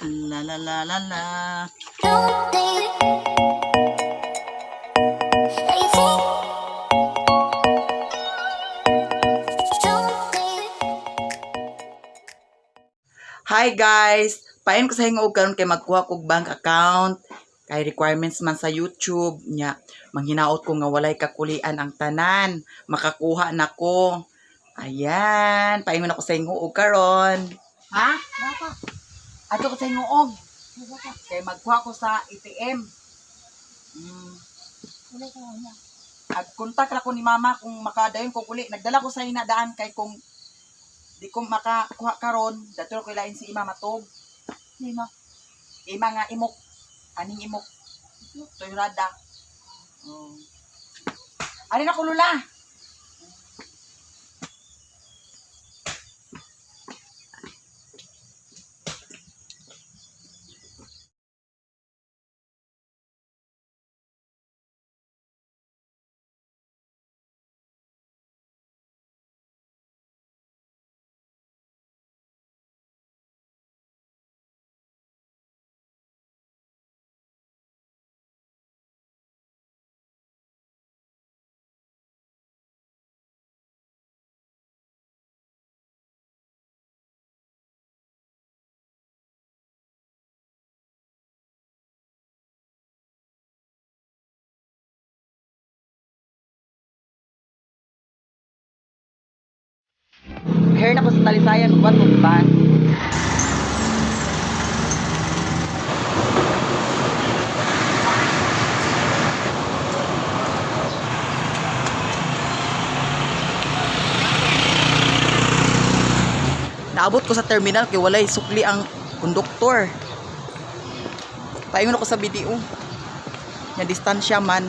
La la la la la. Hi guys! Payon ko sa hingo karon kay magkuha kog bank account. Kay requirements man sa YouTube nya manghinaot ko nga walay kakulian ang tanan. Makakuha nako. Ayan, paingon ako sa hingo karon. Ha? Baka. Ato ko sa hingoog. Kay magkuha ko sa ATM. Kontak ra ko ni mama kung makadayon ko uli. Nagdala ko sa hinadaan kay kung di ko makakuha karon, dato ko ilain si ima matog. Sino? Ima nga imok. Aning imok. Toyrada. Oh. Ari na ko lula. Hair na ko sa talisayan, buwan mo ba? Naabot ko sa terminal kay walay sukli ang konduktor. Paingon ako sa video. Nya distansya man.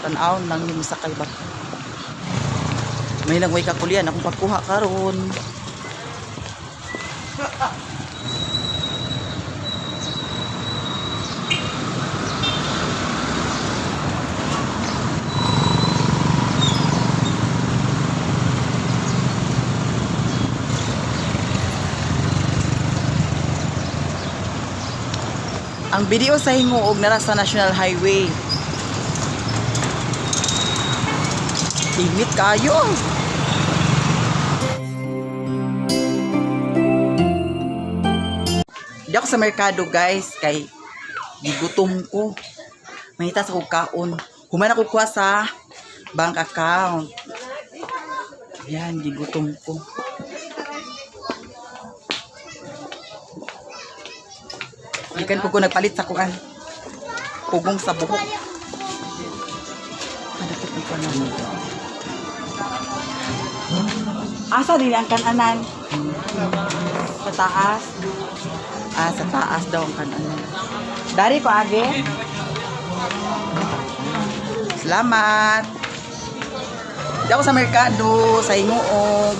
Tan-aw nang ni sakay ba. May lang way kakulian akong pagkuha karon. Ang video sa hinguog nara sa National Highway. Init kayo. Di ako sa merkado guys kay gigutom ko. Mahita sa kong kaon. Human ako kuha sa bank account. Yan, gigutom ko. Ikan ko nagpalit sa kuan. Pugong sa buhok. Madakit ang kuan naman. Asa din ang kananan? Sa taas? Sa taas daw ang kananan. Dari ko age. Salamat. Di ako sa merkado, sa hinguog.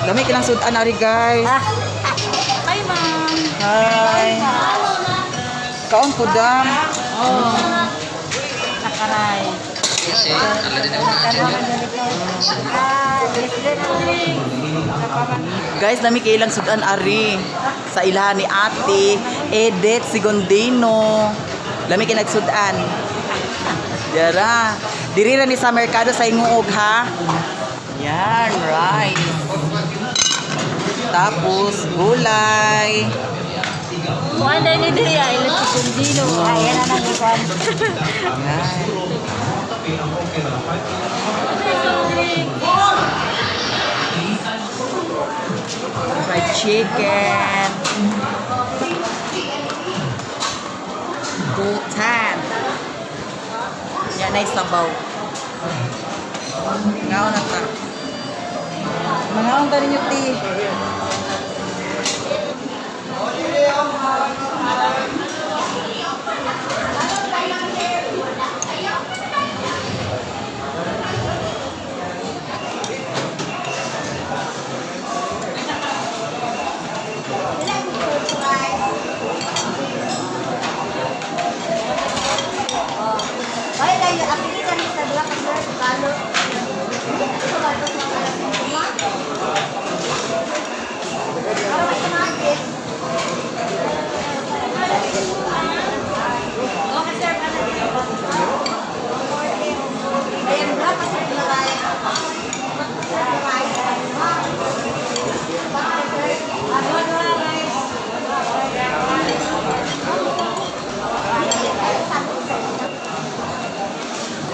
Dami kilang sudan ari guys. Hi ma'am. Hi. Kaon po dam. Oh. Nakaray. Guys, dami kailang sudan ari sa ilahan ni Ate Edith Sigondino. Dami kay nagsudan. Dara. Diri ra ni sa merkado sa hinguog ha. Yan, rice. Tapos gulay. Kuan din ni Diri ay si Kundino. Ayan na nang kuan. Yan. Fried chicken. Gutan. Yan ay sabaw. Ngaon na ta. Mangaon ta ninyo ti. Bye.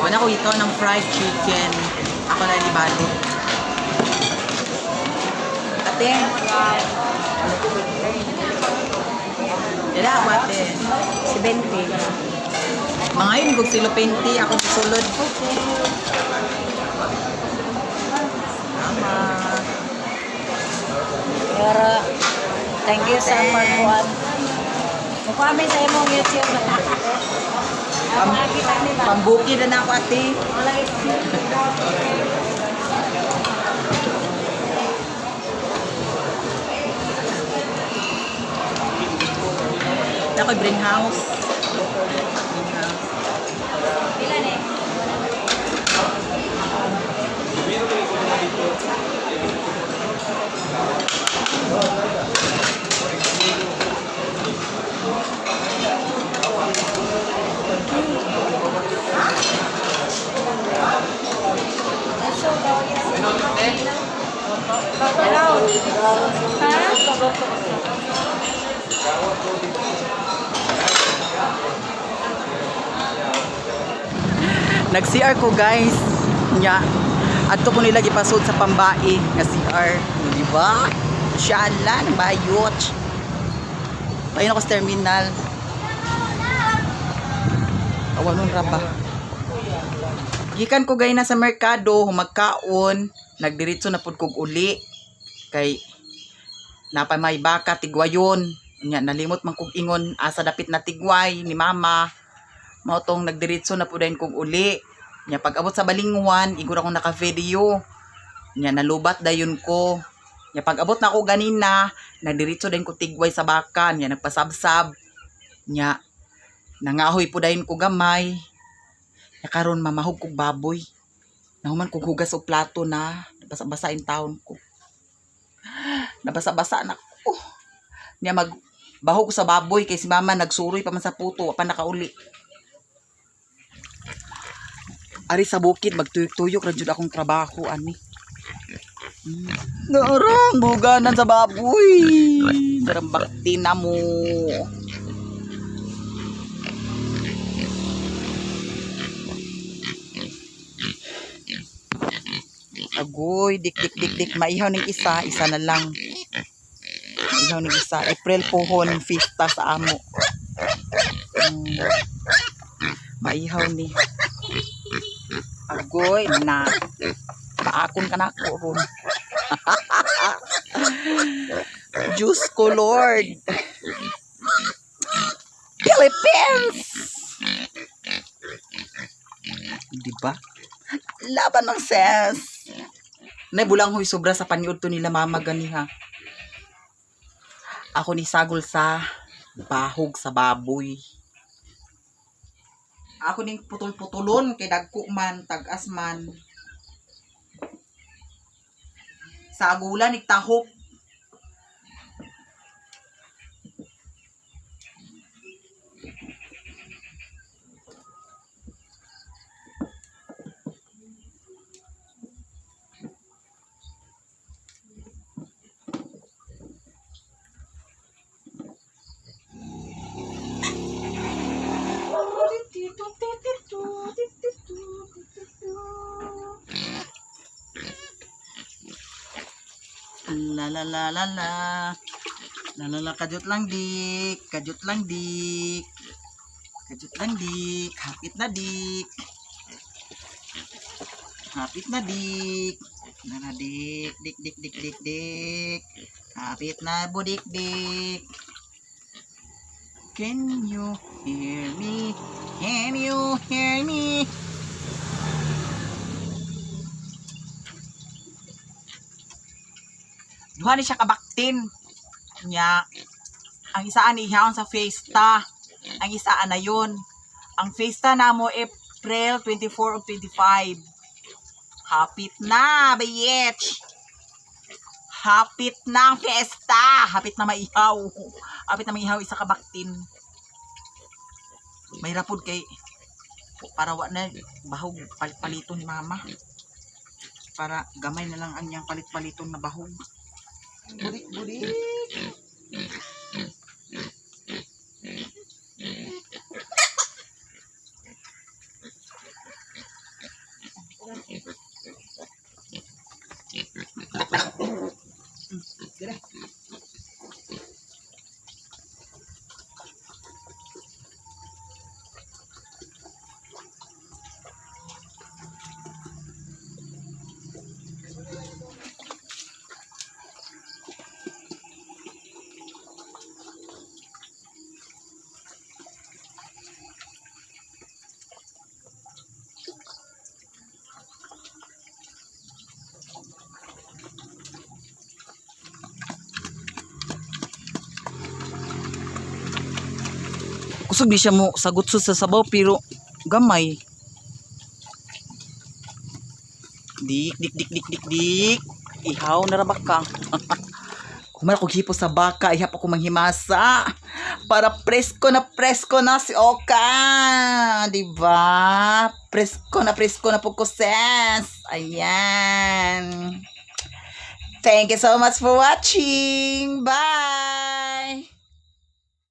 Una ko ikaw ng fried chicken. Ako na ni Balo. Ate. Dila ako ate. Si Bente. Mga yun, kung silo 20, ako susulod. Tama. Pero, thank you sa pagbuhat. Mukha may sa imong YouTube. Makakita nila. Pambuki na ako ate. Ako'y bring house. Ilan eh? Nag-CR ko guys. Nya. Adto ko nila gipasod sa pambae nga CR. Di ba? Syalan, bayot. Ayun ako sa terminal. Awanon ra ba? Gikan ko gay na sa merkado, humagkaon, nagdiretso na pud kog uli. Kay napay may baka tigwayon. Nya nalimot man kog ingon asa dapit na tigway ni mama. Mao tong nagdiretso na pud dayon kog uli. Nya pag abot sa balingwan, igura ko naka-video. Nya nalubat dayon ko. Nya pag abot na ako ganina, nagdiretso dayon ko tigway sa baka. Nya nagpasabsab. Nya nangahoy po dayon ko gamay. Nya karon mamahog kog baboy. Nahuman kog hugas og plato na. Basa-basa in taon ko. Nabasa-basa na ko. Nya magbahog ko sa baboy kay si mama nagsuroy pa man sa puto, pa nakauli. Ari sa bukid magtuyok-tuyok ra jud akong trabaho ani. Narang buganan sa baboy. Darang bakti na mo. Agoy, dik maihaw ning isa na lang. Maihaw ning isa. April pohon fiesta sa amo. Maihaw ni. Agoy na. Paakon ka na ako ron. Diyos ko Lord. Philippines! Diba? Laban ng ses. Bulang huy sobra sa paniod to nila mama gani ha. Ako ni sagol sa bahog sa baboy. Ako ning putol-putulon kay dagko man tagas man. Sa agulan nigtahok. La la la la la. La la la, kajut lang dik. Kajut lang dik. Kajut lang dik. Hapit na dik. Hapit na dik. Na dik. Dik. Hapit na budik dik. Can you hear me? Can you hear me? Duha ni siya kabaktin. Nya, ang isaan ihawon sa fiesta. Ang isaan na yun. Ang fiesta na mo April 24 ug 25. Hapit na, bitch! Hapit na ang fiesta! Hapit na maihaw. Hapit na maihaw isa ka baktin. May rapod kay para wa na bahog palit-paliton ni mama. Para gamay na lang ang niyang palit-paliton na bahog. Burik-burik. Dire. Kusog di siya mo sagot sa sabaw pero gamay. Dik. Ihaw na rabak ka. Kumara ko hipo sa baka, ihap ako manghimasa. Para presko na si Oka. Diba? Presko na po ko sense. Ayan. Thank you so much for watching. Bye!